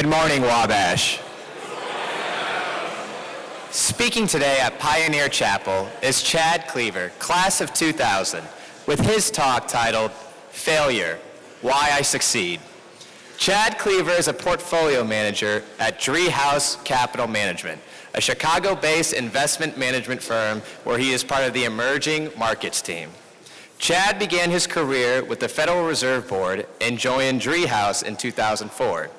Good morning, Wabash. Speaking today at Pioneer Chapel is Chad Cleaver, class of 2000, with his talk titled, Failure, Why I Succeed. Chad Cleaver is a portfolio manager at Driehaus Capital Management, a Chicago-based investment management firm where he is part of the emerging markets team. Chad began his career with the Federal Reserve Board and joined Driehaus in 2004.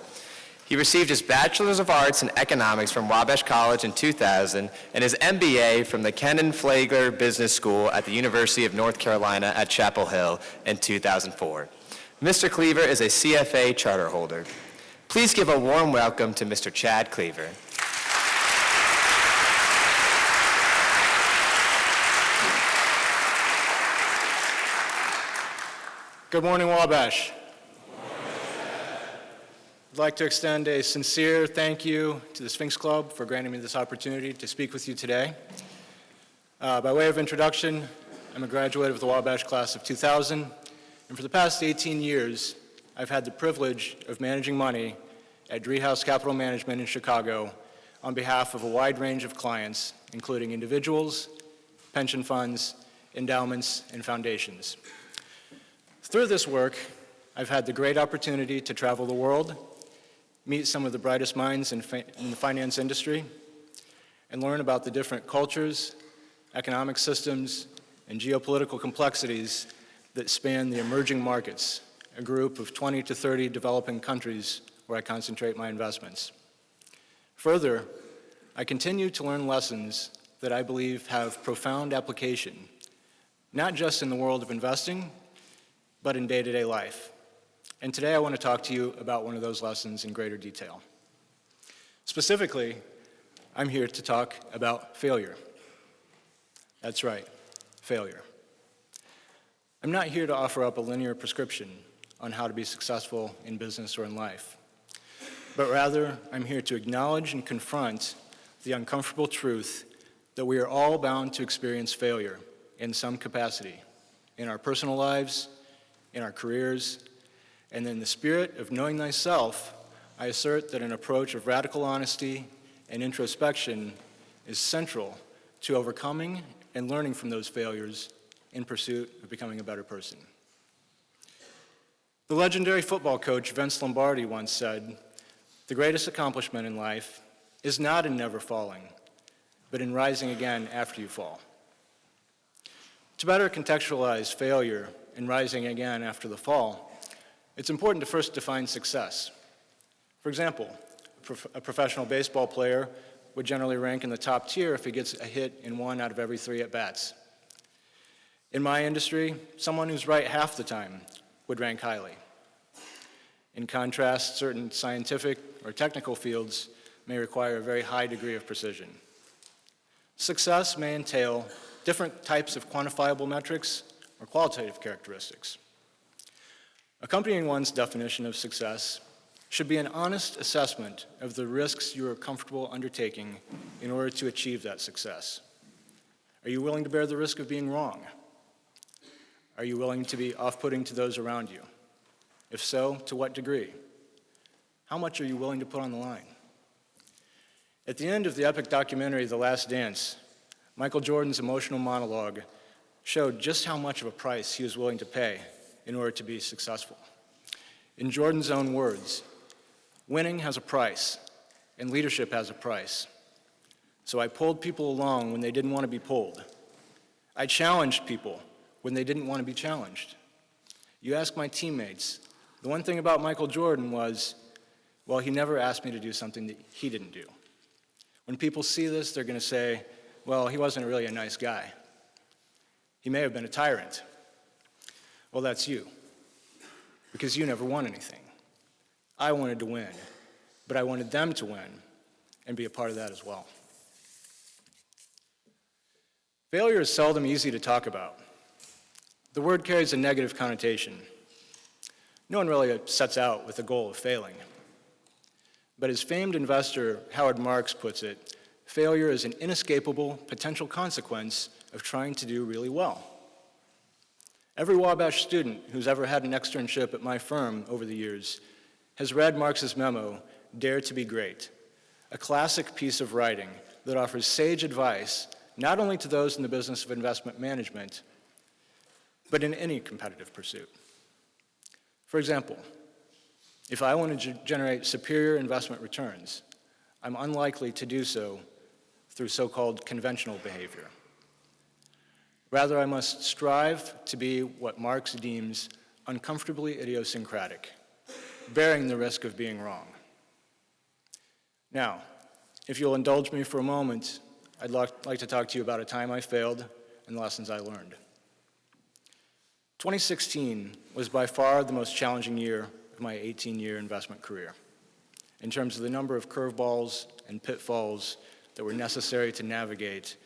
He received his Bachelor's of Arts in Economics from Wabash College in 2000 and his MBA from the Kenan Flagler Business School at the University of North Carolina at Chapel Hill in 2004. Mr. Cleaver is a CFA charter holder. Please give a warm welcome to Mr. Chad Cleaver. Good morning, Wabash. I'd like to extend a sincere thank you to the Sphinx Club for granting me this opportunity to speak with you today. By way of introduction, I'm a graduate of the Wabash class of 2000, and for the past 18 years, I've had the privilege of managing money at Driehaus Capital Management in Chicago on behalf of a wide range of clients, including individuals, pension funds, endowments, and foundations. Through this work, I've had the great opportunity to travel the world, meet some of the brightest minds in the finance industry, and learn about the different cultures, economic systems, and geopolitical complexities that span the emerging markets, a group of 20 to 30 developing countries where I concentrate my investments. Further, I continue to learn lessons that I believe have profound application, not just in the world of investing, but in day-to-day life. And today I want to talk to you about one of those lessons in greater detail. Specifically, I'm here to talk about failure. That's right, failure. I'm not here to offer up a linear prescription on how to be successful in business or in life, but rather I'm here to acknowledge and confront the uncomfortable truth that we are all bound to experience failure in some capacity, in our personal lives, in our careers, and in the spirit of knowing thyself, I assert that an approach of radical honesty and introspection is central to overcoming and learning from those failures in pursuit of becoming a better person. The legendary football coach Vince Lombardi once said, "The greatest accomplishment in life is not in never falling, but in rising again after you fall." To better contextualize failure and rising again after the fall, it's important to first define success. For example, a professional baseball player would generally rank in the top tier if he gets a hit in 1 out of every 3 at-bats. In my industry, someone who's right half the time would rank highly. In contrast, certain scientific or technical fields may require a very high degree of precision. Success may entail different types of quantifiable metrics or qualitative characteristics. Accompanying one's definition of success should be an honest assessment of the risks you are comfortable undertaking in order to achieve that success. Are you willing to bear the risk of being wrong? Are you willing to be off-putting to those around you? If so, to what degree? How much are you willing to put on the line? At the end of the epic documentary, The Last Dance, Michael Jordan's emotional monologue showed just how much of a price he was willing to pay in order to be successful. In Jordan's own words, "Winning has a price, and leadership has a price. So I pulled people along when they didn't want to be pulled. I challenged people when they didn't want to be challenged. You ask my teammates, the one thing about Michael Jordan was, well, he never asked me to do something that he didn't do. When people see this, they're going to say, well, he wasn't really a nice guy. He may have been a tyrant. Well, that's you, because you never won anything. I wanted to win, but I wanted them to win and be a part of that as well." Failure is seldom easy to talk about. The word carries a negative connotation. No one really sets out with the goal of failing. But as famed investor Howard Marks puts it, failure is an inescapable potential consequence of trying to do really well. Every Wabash student who's ever had an externship at my firm over the years has read Marx's memo Dare to be Great, a classic piece of writing that offers sage advice not only to those in the business of investment management, but in any competitive pursuit. For example, if I want to generate superior investment returns, I'm unlikely to do so through so-called conventional behavior. Rather, I must strive to be what Marx deems uncomfortably idiosyncratic, bearing the risk of being wrong. Now, if you'll indulge me for a moment, I'd like to talk to you about a time I failed and the lessons I learned. 2016 was by far the most challenging year of my 18-year investment career, in terms of the number of curveballs and pitfalls that were necessary to navigate,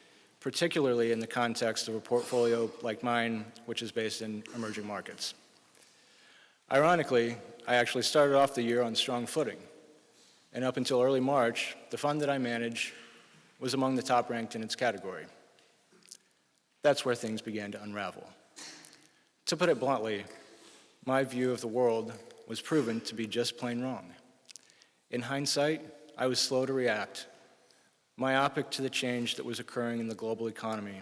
particularly in the context of a portfolio like mine, which is based in emerging markets. Ironically, I actually started off the year on strong footing, and up until early March, the fund that I manage was among the top ranked in its category. That's where things began to unravel. To put it bluntly, my view of the world was proven to be just plain wrong. In hindsight, I was slow to react, myopic to the change that was occurring in the global economy,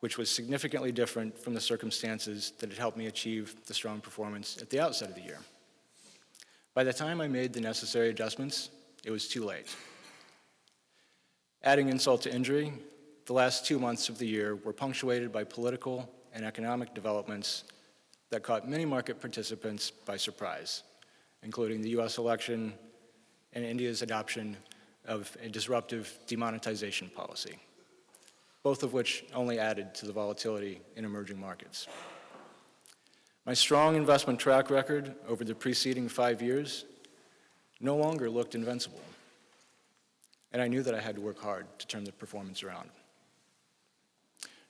which was significantly different from the circumstances that had helped me achieve the strong performance at the outset of the year. By the time I made the necessary adjustments, it was too late. Adding insult to injury, the last 2 months of the year were punctuated by political and economic developments that caught many market participants by surprise, including the US election and India's adoption of a disruptive demonetization policy, both of which only added to the volatility in emerging markets. My strong investment track record over the preceding 5 years no longer looked invincible, and I knew that I had to work hard to turn the performance around.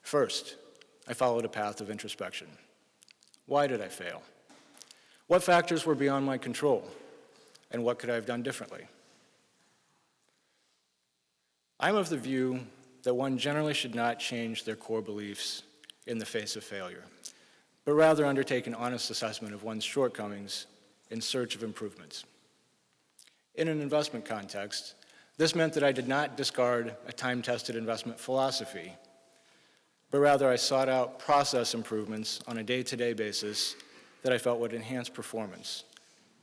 First, I followed a path of introspection. Why did I fail? What factors were beyond my control, and what could I have done differently? I'm of the view that one generally should not change their core beliefs in the face of failure, but rather undertake an honest assessment of one's shortcomings in search of improvements. In an investment context, this meant that I did not discard a time-tested investment philosophy, but rather I sought out process improvements on a day-to-day basis that I felt would enhance performance,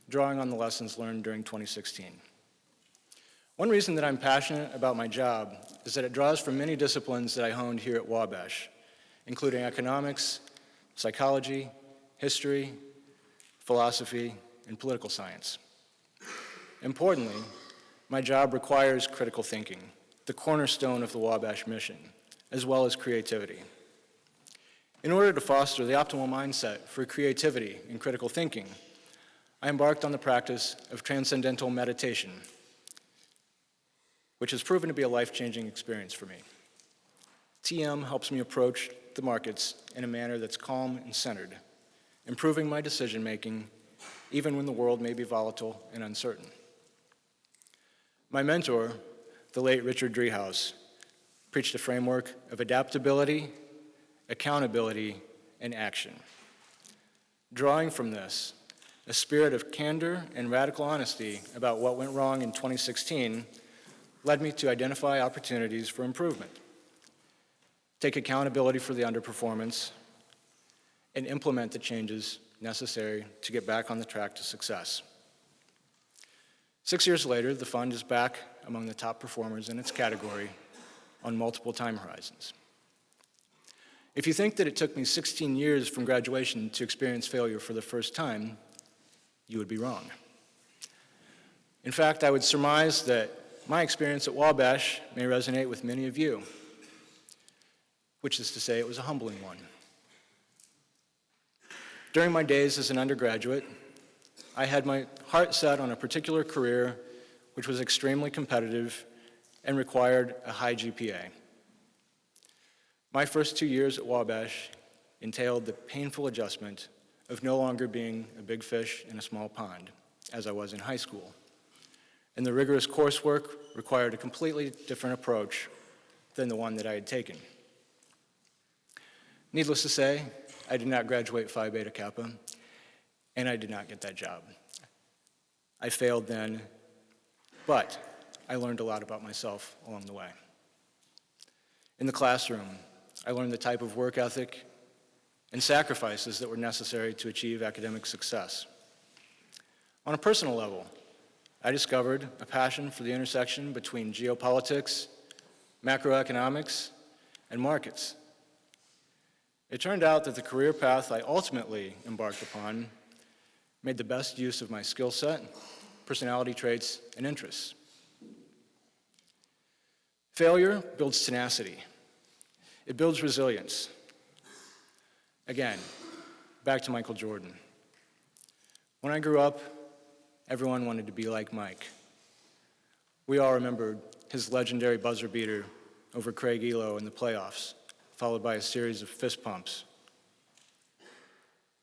drawing on the lessons learned during 2016. One reason that I'm passionate about my job is that it draws from many disciplines that I honed here at Wabash, including economics, psychology, history, philosophy, and political science. Importantly, my job requires critical thinking, the cornerstone of the Wabash mission, as well as creativity. In order to foster the optimal mindset for creativity and critical thinking, I embarked on the practice of transcendental meditation, which has proven to be a life-changing experience for me. TM helps me approach the markets in a manner that's calm and centered, improving my decision-making even when the world may be volatile and uncertain. My mentor, the late Richard Driehaus, preached a framework of adaptability, accountability, and action. Drawing from this, a spirit of candor and radical honesty about what went wrong in 2016 led me to identify opportunities for improvement, take accountability for the underperformance, and implement the changes necessary to get back on the track to success. 6 years later, the fund is back among the top performers in its category on multiple time horizons. If you think that it took me 16 years from graduation to experience failure for the first time, you would be wrong. In fact, I would surmise that my experience at Wabash may resonate with many of you, which is to say it was a humbling one. During my days as an undergraduate, I had my heart set on a particular career which was extremely competitive and required a high GPA. My first 2 years at Wabash entailed the painful adjustment of no longer being a big fish in a small pond, as I was in high school. And the rigorous coursework required a completely different approach than the one that I had taken. Needless to say, I did not graduate Phi Beta Kappa, and I did not get that job. I failed then, but I learned a lot about myself along the way. In the classroom, I learned the type of work ethic and sacrifices that were necessary to achieve academic success. On a personal level, I discovered a passion for the intersection between geopolitics, macroeconomics, and markets. It turned out that the career path I ultimately embarked upon made the best use of my skill set, personality traits, and interests. Failure builds tenacity. It builds resilience. Again, back to Michael Jordan. When I grew up, everyone wanted to be like Mike. We all remembered his legendary buzzer beater over Craig Elo in the playoffs, followed by a series of fist pumps.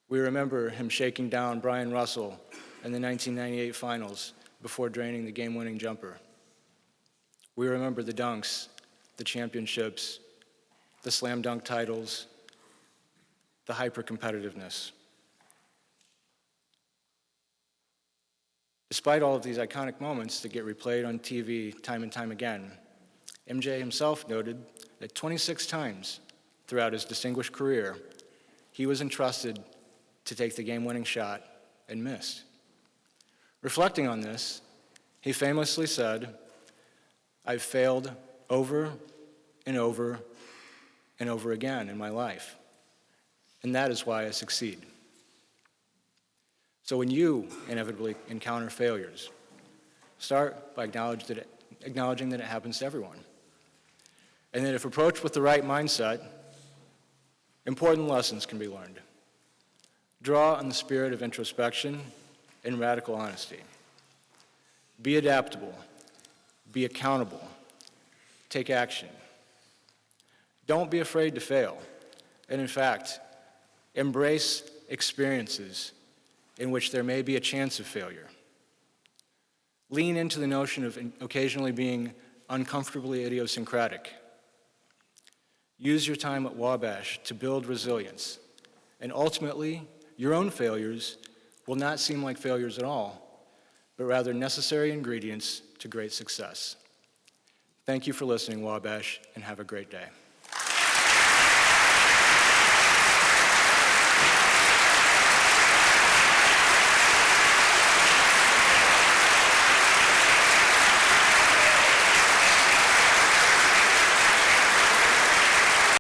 We remember him shaking down Brian Russell in the 1998 finals before draining the game-winning jumper. We remember the dunks, the championships, the slam dunk titles, the hyper-competitiveness. Despite all of these iconic moments that get replayed on TV time and time again, MJ himself noted that 26 times throughout his distinguished career, he was entrusted to take the game-winning shot and missed. Reflecting on this, he famously said, "I've failed over and over and over again in my life, and that is why I succeed." So when you inevitably encounter failures, start by acknowledging that it happens to everyone, and that if approached with the right mindset, important lessons can be learned. Draw on the spirit of introspection and radical honesty. Be adaptable. Be accountable. Take action. Don't be afraid to fail. And in fact, embrace experiences in which there may be a chance of failure. Lean into the notion of occasionally being uncomfortably idiosyncratic. Use your time at Wabash to build resilience, and ultimately, your own failures will not seem like failures at all, but rather necessary ingredients to great success. Thank you for listening, Wabash, and have a great day.